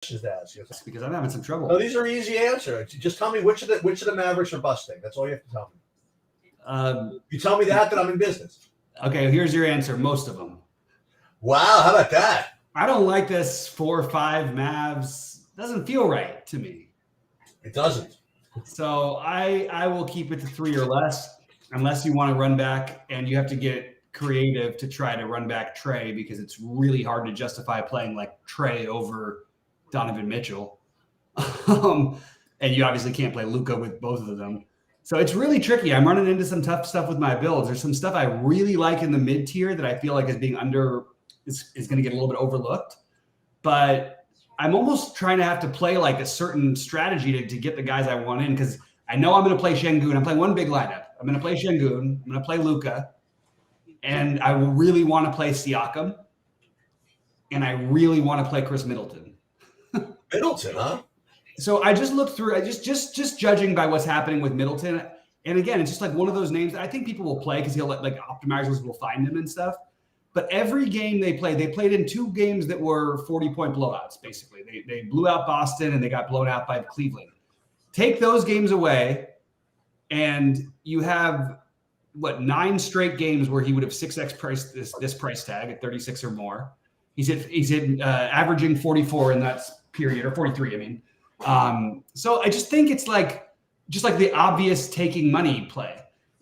questions to ask you. Because I'm having some trouble. No, these are easy answers. Just tell me which of the Mavericks are busting. That's all you have to tell me. You tell me that I'm in business. Okay, here's your answer. Most of them. Wow, how about that? I don't like this 4 or 5 Mavs. Doesn't feel right to me. It doesn't. So I will keep it to 3 or less, unless you want to run back and you have to get creative to try to run back Trey, because it's really hard to justify playing like Trey over Donovan Mitchell. And you obviously can't play Luka with both of them. So it's really tricky. I'm running into some tough stuff with my builds. There's some stuff I really like in the mid tier that I feel like is being is going to get a little bit overlooked. But I'm almost trying to have to play like a certain strategy to get the guys I want in, because I know I'm going to play Şengün. I'm playing one big lineup. I'm going to play Şengün. I'm going to play Luka. And I really want to play Siakam. And I really want to play Chris Middleton. Middleton, huh? So I just looked through, just judging by what's happening with Middleton. And again, it's just like one of those names that I think people will play because he'll like optimizers will find him and stuff. But every game they played in 2 games that were 40-point blowouts, basically. They blew out Boston and they got blown out by Cleveland. Take those games away, and you have, 9 straight games where he would have 6x priced this price tag at 36 or more. He's averaging 44 in that period, or 43, I mean. So I just think it's just like the obvious taking money play.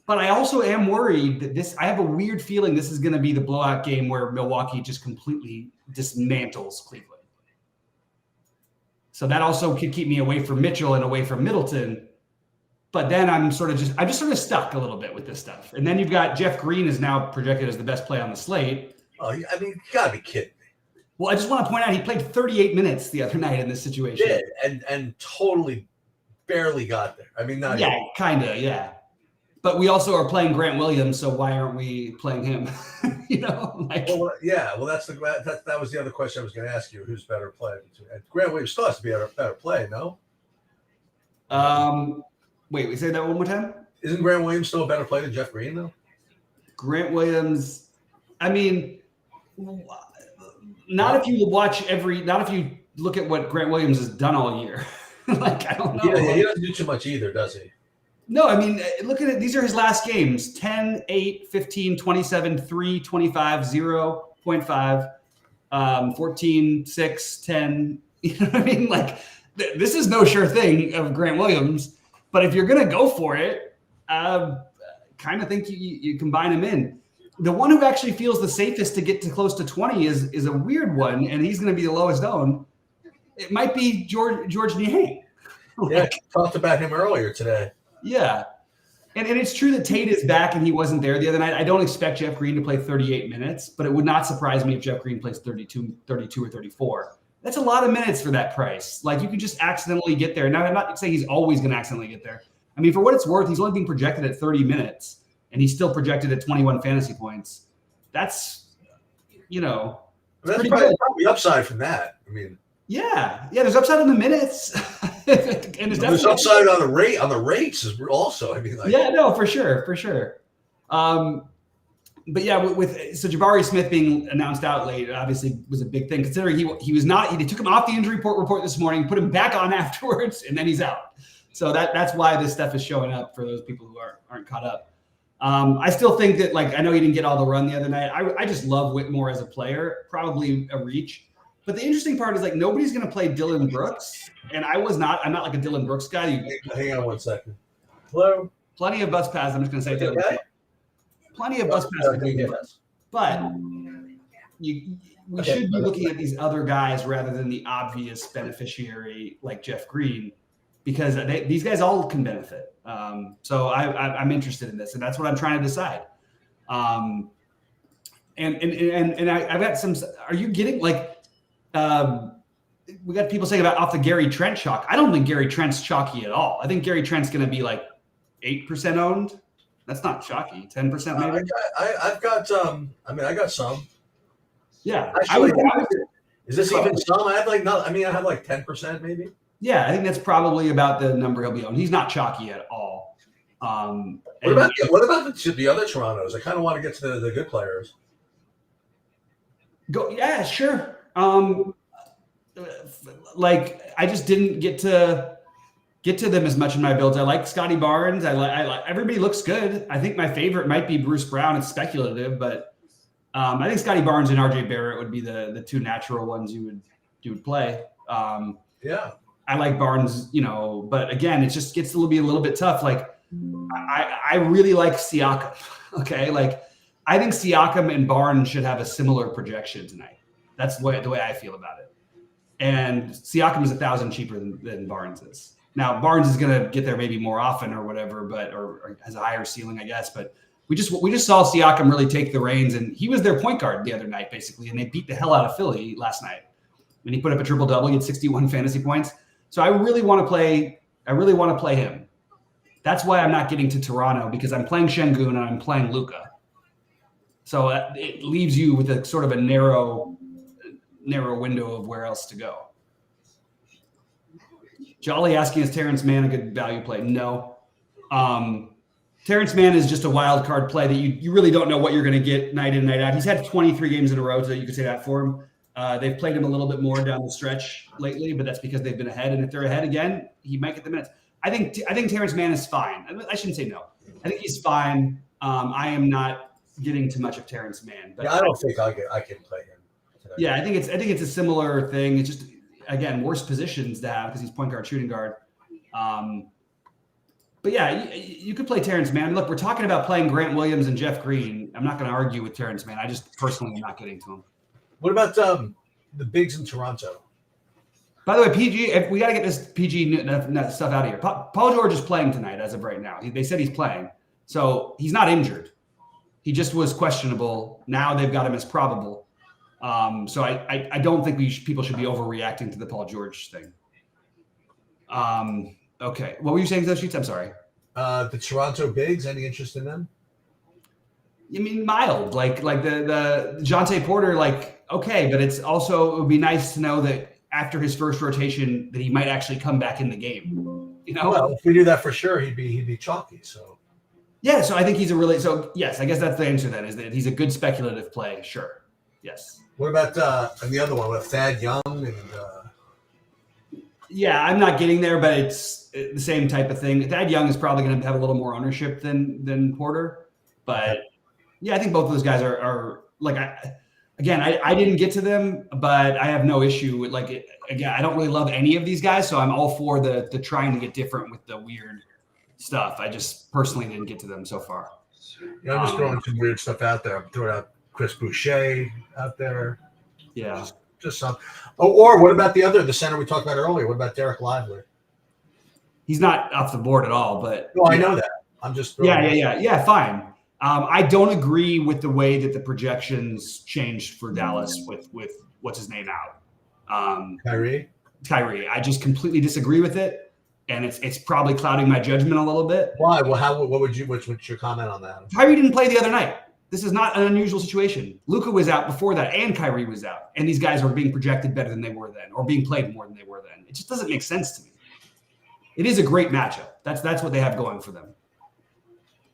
But I also am worried that I have a weird feeling this is going to be the blowout game where Milwaukee just completely dismantles Cleveland. So that also could keep me away from Mitchell and away from Middleton. But then I'm just sort of stuck a little bit with this stuff. And then you've got Jeff Green is now projected as the best play on the slate. Oh, I mean, you got to be kidding me. Well, I just want to point out he played 38 minutes the other night in this situation. He did, and totally barely got there. I mean, not yeah, even. Kind of, yeah. But we also are playing Grant Williams, so why aren't we playing him? Well, that was the other question I was going to ask you. Who's better play? Grant Williams still has to be a better play, no? Wait, we say that one more time? Isn't Grant Williams still a better play than Jeff Green, though? Grant Williams, I mean, not if you look at what Grant Williams has done all year. I don't know. Yeah, he doesn't do too much either, does he? No, I mean, look at it. These are his last games: 10, 8, 15, 27, 3, 25, 0, 0.5, 14, 6, 10. You know what I mean? This is no sure thing of Grant Williams. But if you're going to go for it, kind of think you combine him in. The one who actually feels the safest to get to close to 20 is a weird one, and he's going to be the lowest owned. It might be George Niang. Yeah, talked about him earlier today. Yeah. And it's true that Tate is back and he wasn't there the other night. I don't expect Jeff Green to play 38 minutes, but it would not surprise me if Jeff Green plays 32 or 34. That's a lot of minutes for that price. You could just accidentally get there. Now, I'm not saying he's always going to accidentally get there. I mean, for what it's worth, he's only being projected at 30 minutes, and he's still projected at 21 fantasy points. That's probably upside from that. I mean, yeah, there's upside in the minutes, and there's upside on the rates is also. I mean, for sure. But yeah, so Jabari Smith being announced out late obviously was a big thing, considering he was not. They took him off the injury report this morning, put him back on afterwards, and then he's out. So that's why this stuff is showing up for those people who aren't caught up. I still think that I know he didn't get all the run the other night. I just love Whitmore as a player, probably a reach. But the interesting part is nobody's going to play Dylan Brooks, and I'm not like a Dylan Brooks guy. Hang on 1 second. Hello. Plenty of bus pass. I'm just going to say that. Okay. Plenty of bus pass for DFS. But we should be looking at these other guys rather than the obvious beneficiary like Jeff Green, because these guys all can benefit. So I'm interested in this, and that's what I'm trying to decide. And I've got some. Are you getting we got people saying about off the Gary Trent chalk. I don't think Gary Trent's chalky at all. I think Gary Trent's going to be 8% owned. That's not chalky. 10% maybe. I've got I got some. Yeah. Actually, is this even some? I have I have 10% maybe. Yeah, I think that's probably about the number he'll be on. He's not chalky at all. What about the other Torontos? I kind of want to get to the good players. Yeah, sure. like I just didn't get to them as much in my builds. I like Scotty Barnes. I like everybody looks good. I think my favorite might be Bruce Brown. It's speculative, but I think Scotty Barnes and RJ Barrett would be the two natural ones you would play. Yeah. I like Barnes, but again, it just gets to be a little bit tough. Like I really like Siakam. Okay. Like I think Siakam and Barnes should have a similar projection tonight. That's the way I feel about it. And Siakam is 1,000 cheaper than Barnes is. Now Barnes is going to get there maybe more often or whatever, or has a higher ceiling, I guess. But we just saw Siakam really take the reins, and he was their point guard the other night, basically, and they beat the hell out of Philly last night. And he put up a triple-double. He had 61 fantasy points. So I really want to play him. That's why I'm not getting to Toronto, because I'm playing Şengün and I'm playing Luka. So it leaves you with a sort of a narrow window of where else to go. Jolly asking, is Terrence Mann a good value play? No. Terrence Mann is just a wild card play that you really don't know what you're going to get night in, night out. He's had 23 games in a row, so you could say that for him. They've played him a little bit more down the stretch lately, but that's because they've been ahead. And if they're ahead again, he might get the minutes. I think Terrence Mann is fine. I shouldn't say no. I think he's fine. I am not getting too much of Terrence Mann. But yeah, I don't think I can play him tonight. Yeah, I think it's a similar thing. It's just, again, worse positions to have because he's point guard, shooting guard. But yeah, you could play Terrence Mann. Look, we're talking about playing Grant Williams and Jeff Green. I'm not going to argue with Terrence Mann. I just personally am not getting to him. What about the bigs in Toronto? By the way, PG, we got to get this PG stuff out of here. Paul George is playing tonight as of right now. They said he's playing. So he's not injured. He just was questionable. Now they've got him as probable. So I don't think people should be overreacting to the Paul George thing. Okay. What were you saying, those sheets? I'm sorry. The Toronto bigs, any interest in them? You mean mild, like the Jonte Porter, like, okay, but it would be nice to know that after his first rotation that he might actually come back in the game. Well, if we knew that for sure, he'd be chalky. So yeah, so I think he's yes, I guess that's the answer then, is that he's a good speculative play. Sure. Yes. What about and the other one with Thad Young and yeah, I'm not getting there, but it's the same type of thing. Thad Young is probably going to have a little more ownership than Porter, but yeah, I think both of those guys are like, I didn't get to them, but I have no issue with again, I don't really love any of these guys. So I'm all for the trying to get different with the weird stuff. I just personally didn't get to them so far. Yeah, I'm just throwing some weird stuff out there. I'm throwing out Chris Boucher out there. Yeah. Just some. Oh, or what about the center we talked about earlier? What about Derek Lively? He's not off the board at all, but no, I know that. I'm just yeah, fine. I don't agree with the way that the projections changed for Dallas with what's his name out. Kyrie. I just completely disagree with it, and it's probably clouding my judgment a little bit. Why? Well, what's your comment on that? Kyrie didn't play the other night. This is not an unusual situation. Luka was out before that, and Kyrie was out, and these guys are being projected better than they were then, or being played more than they were then. It just doesn't make sense to me. It is a great matchup. That's what they have going for them.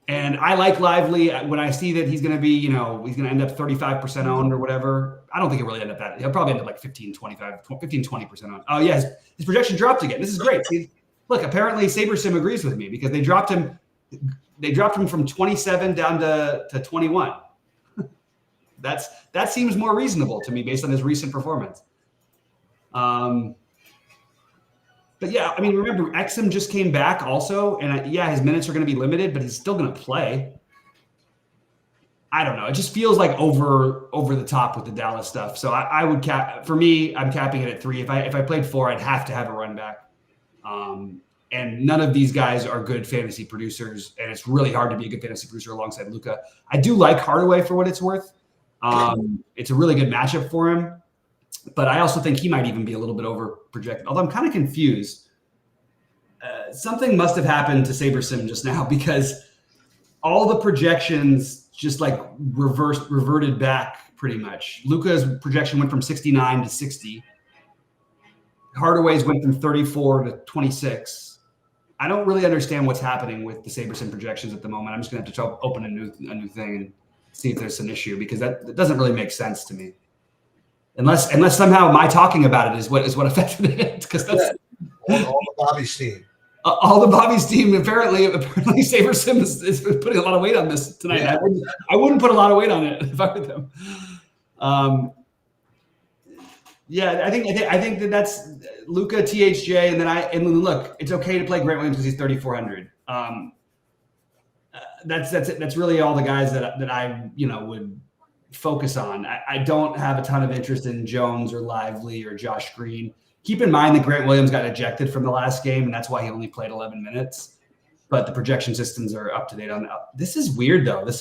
And I like Lively. When I see that he's going to be, he's going to end up 35% owned or whatever. I don't think he'll really end up that. He'll probably end up like 20% owned. Oh, yeah. His projection dropped again. This is great. See, look, apparently SaberSim agrees with me because they dropped him from 27 down to 21. That seems more reasonable to me based on his recent performance. But yeah, I mean, remember, Exum just came back also, and his minutes are going to be limited, but he's still going to play. I don't know. It just feels like over the top with the Dallas stuff. So I would cap. For me, I'm capping it at 3. If I played 4, I'd have to have a run back. And none of these guys are good fantasy producers, and it's really hard to be a good fantasy producer alongside Luka. I do like Hardaway for what it's worth. It's a really good matchup for him. But I also think he might even be a little bit over projected. Although I'm kind of confused. Something must have happened to SaberSim just now because all the projections just like reverted back pretty much. Luka's projection went from 69 to 60. Hardaway's went from 34 to 26. I don't really understand what's happening with the SaberSim projections at the moment. I'm just going to have to open a new thing and see if there's an issue because that doesn't really make sense to me. unless somehow my talking about it is what affected it, because that's all the Bobby's team. All the Bobby's team apparently SaberSim is putting a lot of weight on this tonight. Yeah. I wouldn't put a lot of weight on it if I were them. I think that's Luka, THJ, and look, it's okay to play Grant Williams because he's 3,400. That's really all the guys that I would focus on. I don't have a ton of interest in Jones or Lively or Josh Green. Keep in mind that Grant Williams got ejected from the last game, and that's why he only played 11 minutes. But the projection systems are up to date on that. This is weird, though. Are you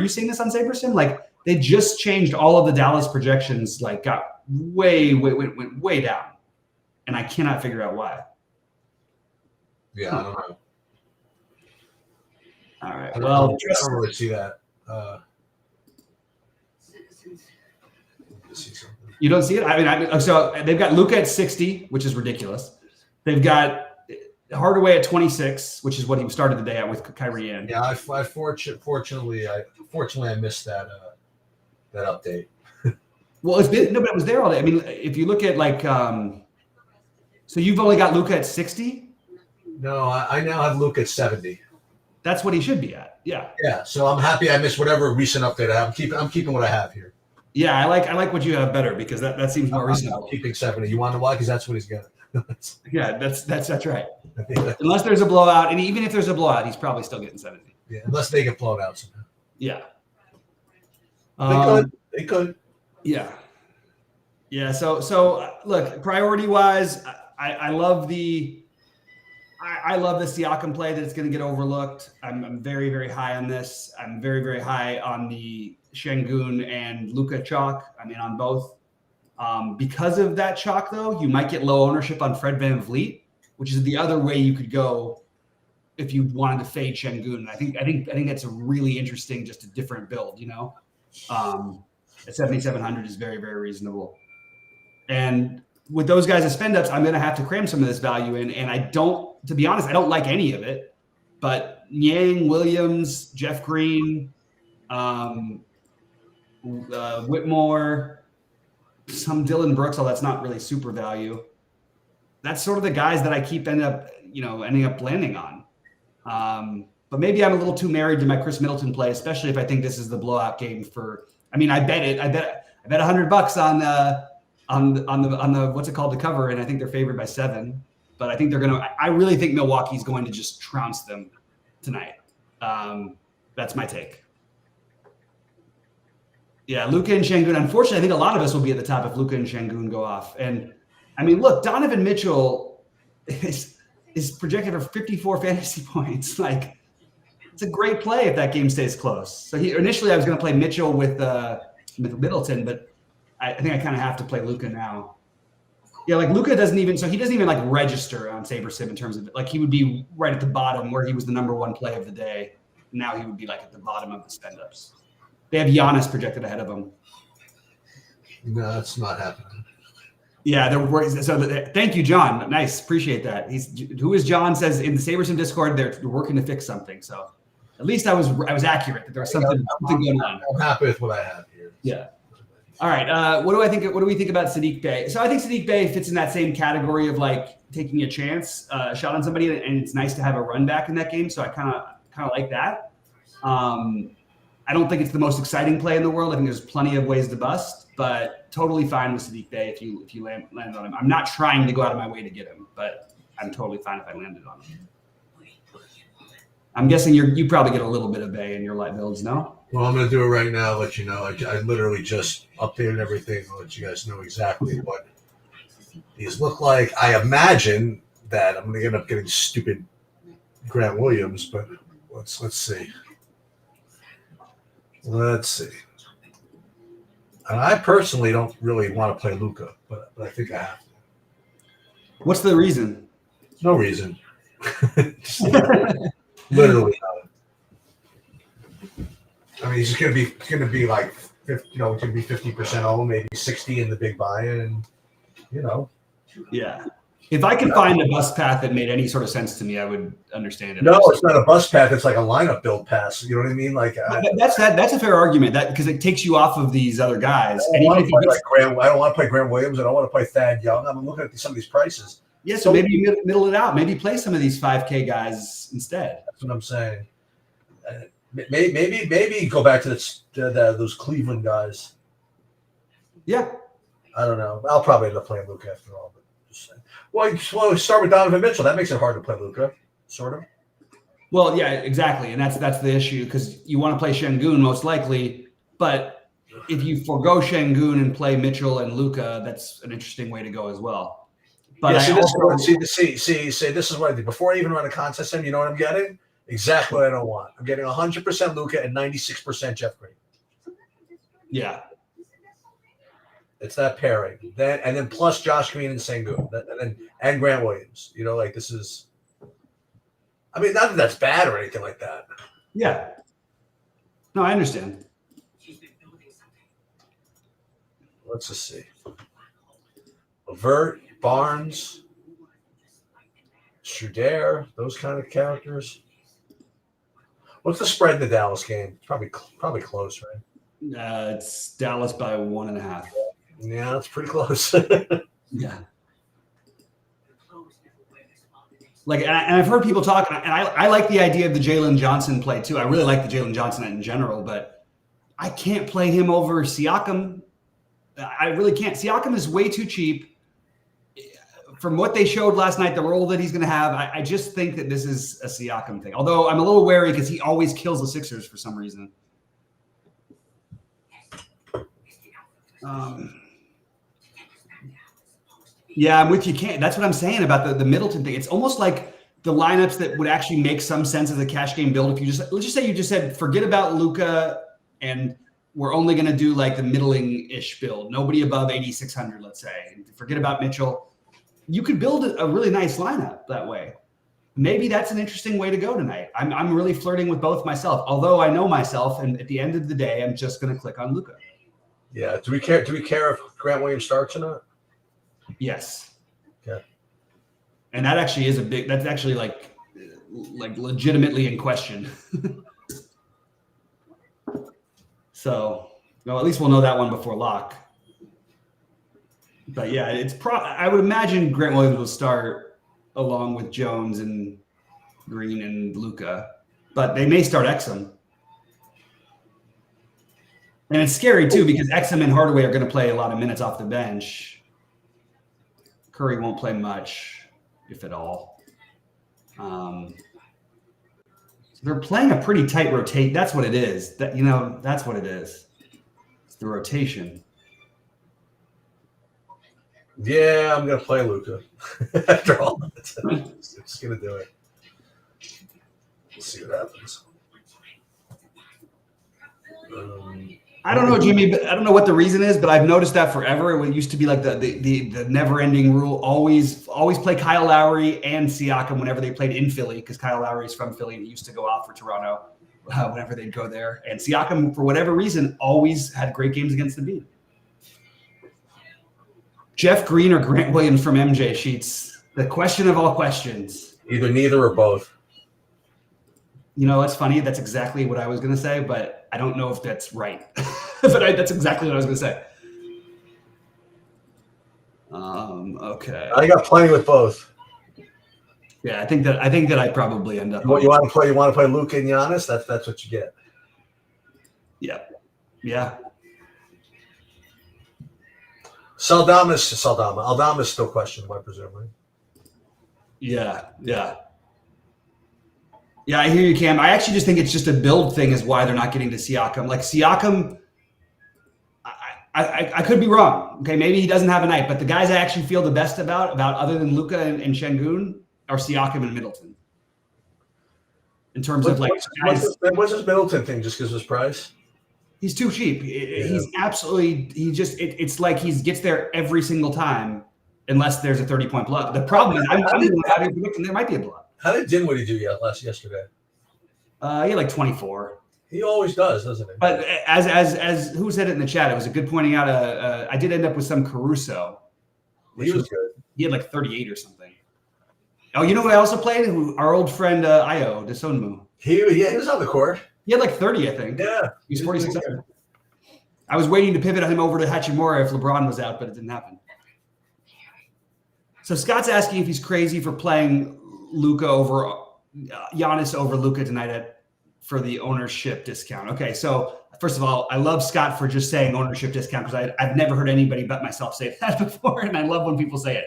seeing this on SaberSim? Like, they just changed all of the Dallas projections, like, got went way down. And I cannot figure out why. Yeah, I don't know. All right. I don't really see that. You don't see it? I mean, so they've got Luka at 60, which is ridiculous. They've got Hardaway at 26, which is what he started the day at with Kyrie in. Yeah, fortunately I missed that update. Well, but it was there all day. I mean, if you look at so you've only got Luka at 60? No, I now have Luka at 70. That's what he should be at. Yeah. Yeah. So I'm happy I missed whatever recent update I have. I'm keeping what I have here. Yeah, I like what you have better because that seems more reasonable. I'm keeping 70. You want to know why? Because that's what he's getting. Yeah, that's right. Unless there's a blowout, and even if there's a blowout, he's probably still getting 70. Yeah, unless they get blown out somehow. Yeah. They could. Yeah. Yeah. So look, priority wise, I love the Siakam play that it's going to get overlooked. I'm very, very high on this. I'm very, very high on the Şengün and Luka chalk. I mean, on both. Because of that chalk, though, you might get low ownership on Fred VanVleet, which is the other way you could go if you wanted to fade Şengün. I think that's a really interesting, just a different build. At 7,700 is very, very reasonable. And with those guys as spend ups, I'm going to have to cram some of this value in. And to be honest, I don't like any of it. But Niang, Williams, Jeff Green, Whitmore, some Dylan Brooks, although that's not really super value. That's sort of the guys that I keep ending up landing on. But maybe I'm a little too married to my Chris Middleton play, especially if I think this is the blowout game for. I mean, I bet $100 on the what's it called, the cover, and I think they're favored by 7. But I think I really think Milwaukee's going to just trounce them tonight. That's my take. Yeah, Luka and Şengün. Unfortunately, I think a lot of us will be at the top if Luka and Şengün go off. And I mean, look, Donovan Mitchell is projected for 54 fantasy points. Like, it's a great play if that game stays close. So initially I was going to play Mitchell with Middleton, but I think I kind of have to play Luka now. Yeah, like Luka doesn't even like register on SaberSim in terms of like he would be right at the bottom where he was the number one play of the day. Now he would be like at the bottom of the spend ups. They have Giannis projected ahead of him. No, that's not happening. Yeah, thank you, John. Nice, appreciate that. Who is John? Says in the SaberSim Discord they're working to fix something. So at least I was accurate that there was something going on. I'm happy with what I have here. Yeah. All right. What do we think about Saddiq Bey? So I think Saddiq Bey fits in that same category of like taking a chance, shot on somebody, and it's nice to have a run back in that game. So I kind of like that. I don't think it's the most exciting play in the world. I think there's plenty of ways to bust, but totally fine with Saddiq Bey if you land on him. I'm not trying to go out of my way to get him, but I'm totally fine if I landed on him. I'm guessing you probably get a little bit of Bey in your light builds, no? Well, I'm going to do it right now, let you know. I literally just updated everything. I'll let you guys know exactly what these look like. I imagine that I'm going to end up getting stupid Grant Williams, but let's see. Let's see. And I personally don't really want to play Luka, but I think I have to. What's the reason? No reason. Literally not. I mean, he's going to be like, it's going to be 50% owned, maybe 60 in the big buy-in, and Yeah. If I could find a bus path that made any sort of sense to me, I would understand it. No, it's not a bus path. It's like a lineup build pass. You know what I mean? Like that's a fair argument because it takes you off of these other guys. I don't want to play Grant Williams. I don't want to play Thad Young. I'm looking at some of these prices. Yeah, so maybe you middle it out. Maybe play some of these 5K guys instead. That's what I'm saying. Maybe go back to those Cleveland guys. Yeah. I don't know. I'll probably end up playing Luka after all. But just saying. Well, start with Donovan Mitchell. That makes it hard to play Luka, sort of. Well, yeah, exactly, and that's the issue because you want to play Şengün most likely, but if you forego Şengün and play Mitchell and Luka, that's an interesting way to go as well. But yeah, see, this is what I do. Before I even run a contest, you know what I'm getting? Exactly what I don't want. I'm getting 100% Luka and 96% Jeff Green. Yeah. It's that pairing. Then plus Josh Green and Şengün. And Grant Williams. You know, like this is I mean, not that that's bad or anything like that. Yeah. No, I understand. Let's just see. Levert, Barnes, Schroeder, those kind of characters. What's the spread in the Dallas game? It's probably close, right? It's Dallas by 1.5. Yeah, that's pretty close. Yeah. Like, and I've heard people talk, and I like the idea of the Jalen Johnson play too. I really like the Jalen Johnson in general, but I can't play him over Siakam. I really can't. Siakam is way too cheap. From what they showed last night, the role that he's going to have, I just think that this is a Siakam thing. Although I'm a little wary because he always kills the Sixers for some reason. Yeah, I'm with you. That's what I'm saying about the Middleton thing. It's almost like the lineups that would actually make some sense as a cash game build. If you let's just say you just said, forget about Luka and we're only going to do like the middling-ish build. Nobody above 8,600, let's say. And forget about Mitchell. You could build a really nice lineup that way. Maybe that's an interesting way to go tonight. I'm really flirting with both myself, although I know myself, and at the end of the day, I'm just going to click on Luka. Yeah. Do we care if Grant Williams starts or not? Yes. Okay. And that actually is that's actually like legitimately in question. So, well, at least we'll know that one before lock. But yeah, I would imagine Grant Williams will start along with Jones and Green and Luka, but they may start Exum. And it's scary too because Exum and Hardaway are going to play a lot of minutes off the bench. Curry won't play much, if at all. They're playing a pretty tight rotate. That's what it is. That's what it is. It's the rotation. Yeah, I'm gonna play Luka. After all, I'm just gonna do it. We'll see what happens. I don't know, Jimmy, but I don't know what the reason is, but I've noticed that forever. It used to be like the never-ending rule. Always play Kyle Lowry and Siakam whenever they played in Philly, because Kyle Lowry is from Philly and he used to go out for Toronto whenever they'd go there. And Siakam, for whatever reason, always had great games against Embiid. Jeff Green or Grant Williams from MJ Sheets? The question of all questions. Either neither or both. You know, it's funny. That's exactly what I was going to say, but I don't know if that's right. But that's exactly what I was going to say. Okay. I got plenty with both. Yeah, I think that I probably end up. You want to play Luka and Giannis? That's what you get. Yeah. Yeah. Aldama is still questionable, I presume, right? Yeah. Yeah, I hear you, Cam. I actually just think it's just a build thing is why they're not getting to Siakam. Like Siakam, I could be wrong. Okay, maybe he doesn't have a night, but the guys I actually feel the best about other than Luka and Şengün are Siakam and Middleton. In terms of like what's his Middleton thing? Just because of his price? He's too cheap. He's absolutely. It's like he gets there every single time, unless there's a 30-point blowout. The problem is, I'm predicting there might be a blowout. How did Dinwiddie do yesterday? He had like 24. He always does, doesn't he? But as who said it in the chat, it was a good pointing out. I did end up with some Caruso. He was good. He had like 38 or something. Oh, you know who I also played? Our old friend Io Desonmu. He was on the court. He had like 30, I think. Yeah. He's 4600. I was waiting to pivot him over to Hachimura if LeBron was out, but it didn't happen. So Scott's asking if he's crazy for playing Luka over Giannis over Luka tonight for the ownership discount. Okay, so first of all, I love Scott for just saying ownership discount because I've never heard anybody but myself say that before, and I love when people say it.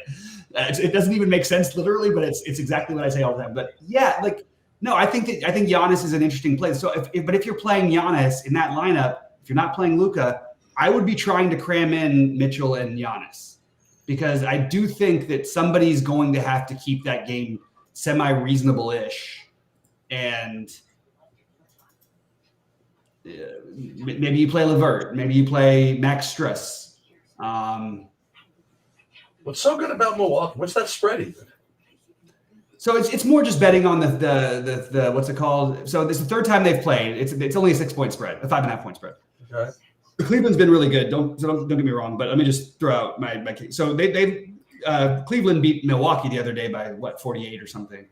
It doesn't even make sense literally, but it's exactly what I say all the time. But yeah, like no, I think Giannis is an interesting play. So if you're playing Giannis in that lineup, if you're not playing Luka, I would be trying to cram in Mitchell and Giannis because I do think that somebody's going to have to keep that game semi-reasonable-ish, and maybe you play Levert, maybe you play Max Struss. What's so good about Milwaukee? What's that spread even? So it's more just betting on the what's it called? So this is the third time they've played. It's only a 6-point spread, a 5.5 point spread. Okay. Cleveland's been really good. Don't get me wrong, but let me just throw out my case. So they Cleveland beat Milwaukee the other day by 48 or something.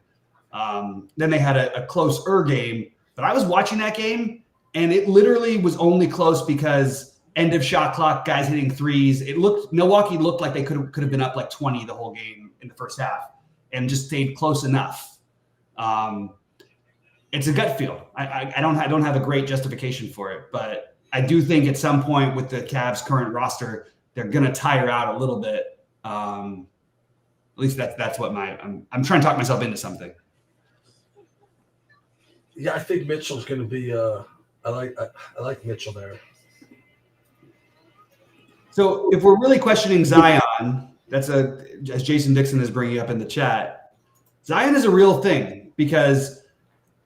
Then they had a closer game, but I was watching that game and it literally was only close because end of shot clock, guys hitting threes. Milwaukee looked like they could have been up like 20 the whole game in the first half and just stayed close enough. It's a gut feel. I don't have a great justification for it, but I do think at some point with the Cavs' current roster, they're going to tire out a little bit. At least that's what I'm trying to talk myself into something. Yeah, I think Mitchell's going to be. I like Mitchell there. So if we're really questioning Zion, that's as Jason Dixon is bringing up in the chat. Zion is a real thing because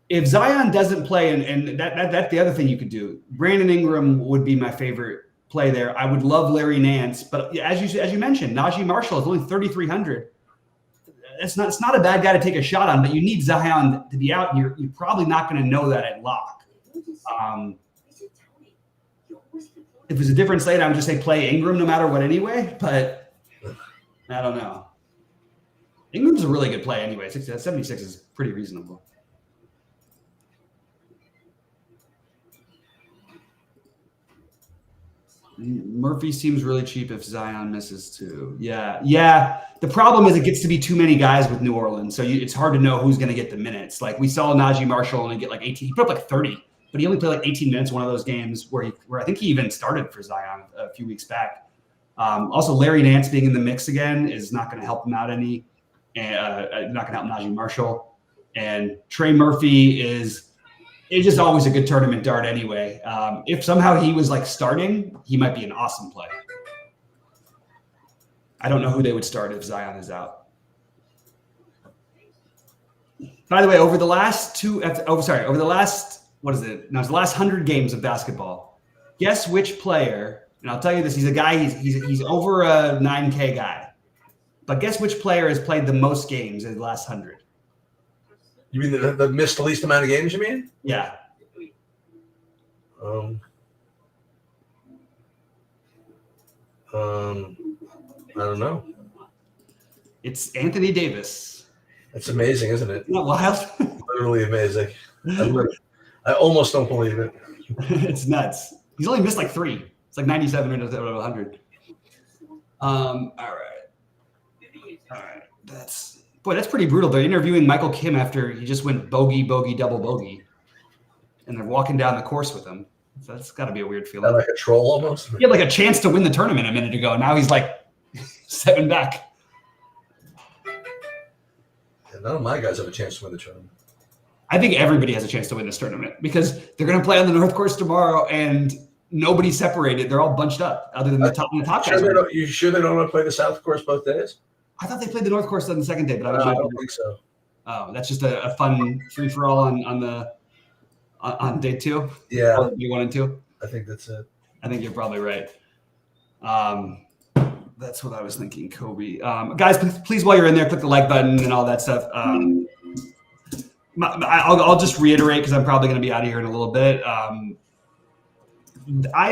if Zion doesn't play, and that's the other thing you could do. Brandon Ingram would be my favorite play there. I would love Larry Nance, but as you mentioned, Najee Marshall is only 3,300. It's not a bad guy to take a shot on, but you need Zion to be out. You're probably not going to know that at lock. If it's a different slate, I would just say play Ingram no matter what anyway, but I don't know. Ingram's a really good play anyway. 76 is pretty reasonable. Murphy seems really cheap if Zion misses too. Yeah. The problem is it gets to be too many guys with New Orleans, so it's hard to know who's going to get the minutes. Like we saw Najee Marshall only get like 18. He put up like 30, but he only played like 18 minutes one of those games where I think he even started for Zion a few weeks back. Also, Larry Nance being in the mix again is not going to help him out any. And not going to help Najee Marshall. And Trey Murphy is just always a good tournament dart anyway. If somehow he was like starting, he might be an awesome play. I don't know who they would start if Zion is out. By the way, over the last what is it? No, it's the last 100 games of basketball. Guess which player, and I'll tell you this, he's a guy, he's over a 9K guy. But guess which player has played the most games in the last 100? You mean the missed the least amount of games, you mean? Yeah. I don't know. It's Anthony Davis. It's amazing, isn't it? Isn't that wild? Literally amazing. I almost don't believe it. It's nuts. He's only missed like 3. It's like 97 out of 100. All right. That's pretty brutal. They're interviewing Michael Kim after he just went bogey, double bogey. And they're walking down the course with him. So that's got to be a weird feeling. Like a troll almost? He had like a chance to win the tournament a minute ago. Now he's like 7 back. Yeah, none of my guys have a chance to win the tournament. I think everybody has a chance to win this tournament because they're going to play on the North Course tomorrow and nobody's separated. They're all bunched up other than the top guys. You sure they don't want to play the South Course both days? I thought they played the North Course on the second day, but I don't think so. Oh, that's just a fun free-for-all on day 2? Yeah. Day 1 and 2? I think that's it. I think you're probably right. That's what I was thinking, Kobe. Guys, please, while you're in there, click the like button and all that stuff. I'll just reiterate because I'm probably going to be out of here in a little bit. I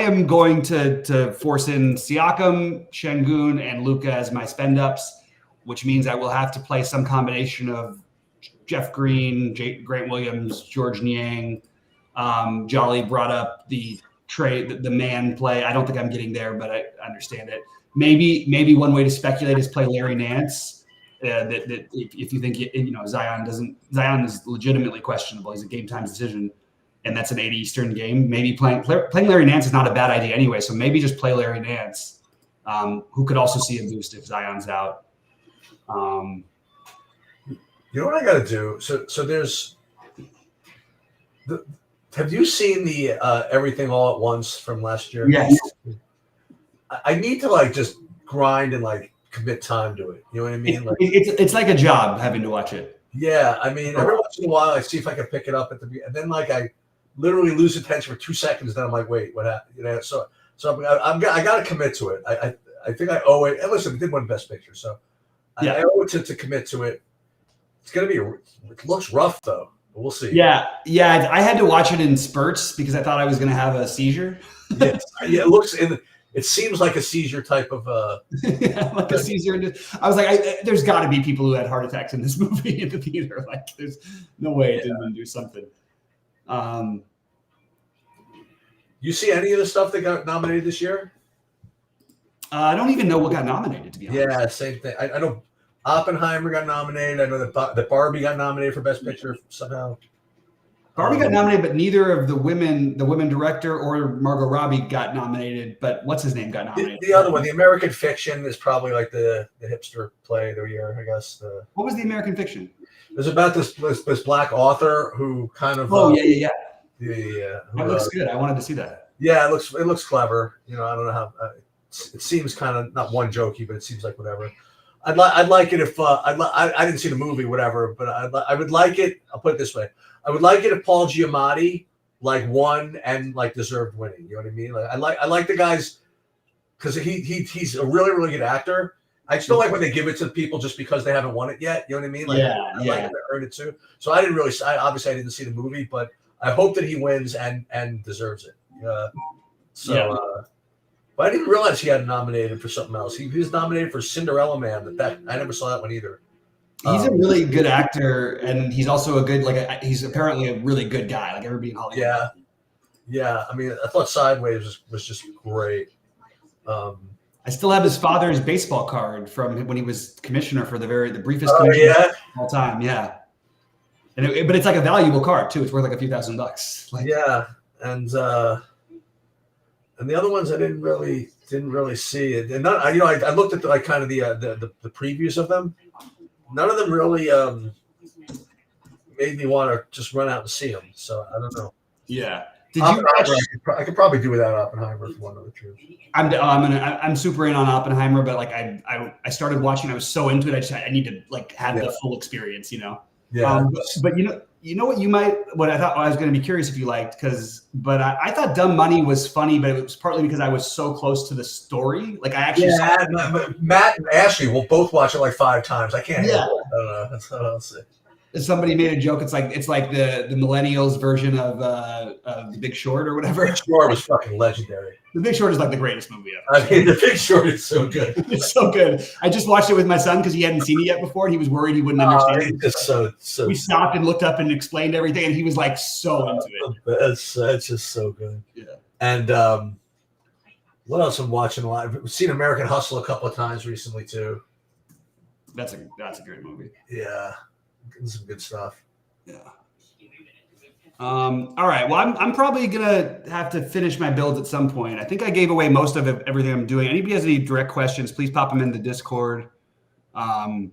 am going to force in Siakam, Şengün, and Luka as my spend ups. which means I will have to play some combination of Jeff Green, Grant Williams, George Niang. Jolly brought up the man play. I don't think I'm getting there, but I understand it. Maybe one way to speculate is play Larry Nance. That if you think Zion is legitimately questionable. He's a game time decision, and that's an 8 Eastern game. Maybe playing Larry Nance is not a bad idea anyway. So maybe just play Larry Nance, who could also see a boost if Zion's out. You know what I got to do? So there's the. Have you seen the Everything All at Once from last year? Yes. I need to just grind and commit time to it. You know what I mean? It's like a job having to watch it. Yeah, I mean, every once in a while I see if I can pick it up at the and then I literally lose attention for 2 seconds. Then I'm like, wait, what happened? So I got to commit to it. I think I owe it. And listen, it did win Best Picture, so I owe it to commit to it. It's gonna be. It looks rough though. But we'll see. Yeah. I had to watch it in spurts because I thought I was gonna have a seizure. Yeah, it looks It seems like a seizure type of. Like a seizure. I was like, there's got to be people who had heart attacks in this movie in the theater. There's no way it didn't do something. You see any of the stuff that got nominated this year? I don't even know what got nominated, to be honest. Yeah, same thing. I know Oppenheimer got nominated. I know that Barbie got nominated for Best Picture somehow. Barbie got nominated, but neither of the women director or Margot Robbie got nominated. But what's his name got nominated? The other one, the American Fiction, is probably the hipster play of the year, I guess. What was the American Fiction? It was about this black author who kind of. Oh yeah. Yeah. That looks good. I wanted to see that. Yeah, it looks clever. I don't know how. It seems kind of not one jokey, but it seems like whatever. I'd like it if I didn't see the movie, whatever, but I would like it. I'll put it this way: I would like it if Paul Giamatti won and deserved winning. You know what I mean? I like the guys because he's a really really good actor. I just don't like when they give it to people just because they haven't won it yet. You know what I mean? I like them to earn it too. So I obviously I didn't see the movie, but I hope that he wins and deserves it. But I didn't realize he had nominated for something else. He was nominated for Cinderella Man. That I never saw that one either. He's a really good actor, and he's also a good he's apparently a really good guy. Everybody in Hollywood. Yeah. I mean, I thought Sideways was just great. I still have his father's baseball card from when he was commissioner for the briefest commissioner of all time. Yeah, but it's a valuable card too. It's worth a few $1,000s. And the other ones I didn't really see it. And I looked at the kind of the previews of them. None of them really made me want to just run out and see them. So I don't know. Yeah. Did you? I could probably do without Oppenheimer for one of the truth. I'm super in on Oppenheimer, but I started watching. I was so into it. I need to have the full experience. Yeah. But what I thought I was going to be curious if you liked but I thought Dumb Money was funny, but it was partly because I was so close to the story. I actually Matt and Ashley will both watch it 5 times. I can't. Yeah. I don't know. That's what I'll say. Somebody made a joke. It's like the millennials version of The Big Short or whatever. Big Short was fucking legendary. The Big Short is the greatest movie ever. I mean, The Big Short is so good. It's so good. I just watched it with my son because he hadn't seen it yet before, and he was worried he wouldn't understand. It's so. We stopped and looked up and explained everything, and he was so into it. It's just so good. Yeah. And what else I'm watching a lot? I've seen American Hustle a couple of times recently too. That's a great movie. Yeah. Some good stuff. Yeah. All right. Well, I'm probably gonna have to finish my builds at some point. I think I gave away most of everything I'm doing. Anybody has any direct questions, please pop them in the Discord. It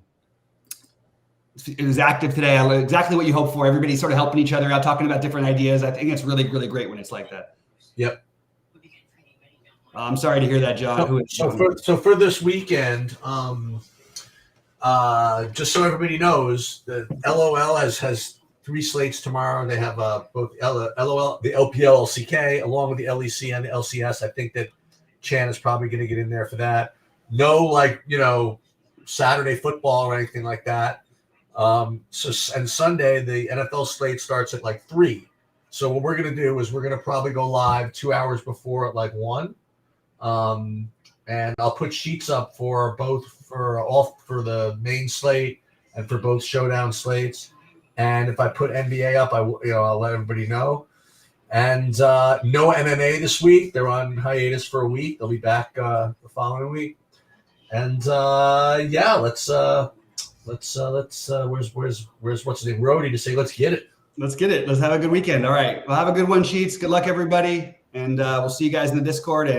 was active today. Exactly what you hope for. Everybody's sort of helping each other out, talking about different ideas. I think it's really, really great when it's like that. Yep. I'm sorry to hear that, John. So for this weekend, just so everybody knows, the LOL has 3 slates tomorrow. They have both LOL, the LPL, LCK, along with the LEC and the LCS. I think that Chan is probably going to get in there for that. No, Saturday football or anything like that. And Sunday, the NFL slate starts at 3. So what we're going to do is we're going to probably go live 2 hours before at 1. and I'll put sheets up for the main slate and for both showdown slates. And if I put NBA up, I'll let everybody know. And no MMA this week. They're on hiatus for a week. They'll be back the following week. And let's where's what's his name, Rody, to say let's get it. Let's get it. Let's have a good weekend. All right. Well, have a good one, Sheets. Good luck, everybody. And we'll see you guys in the Discord. And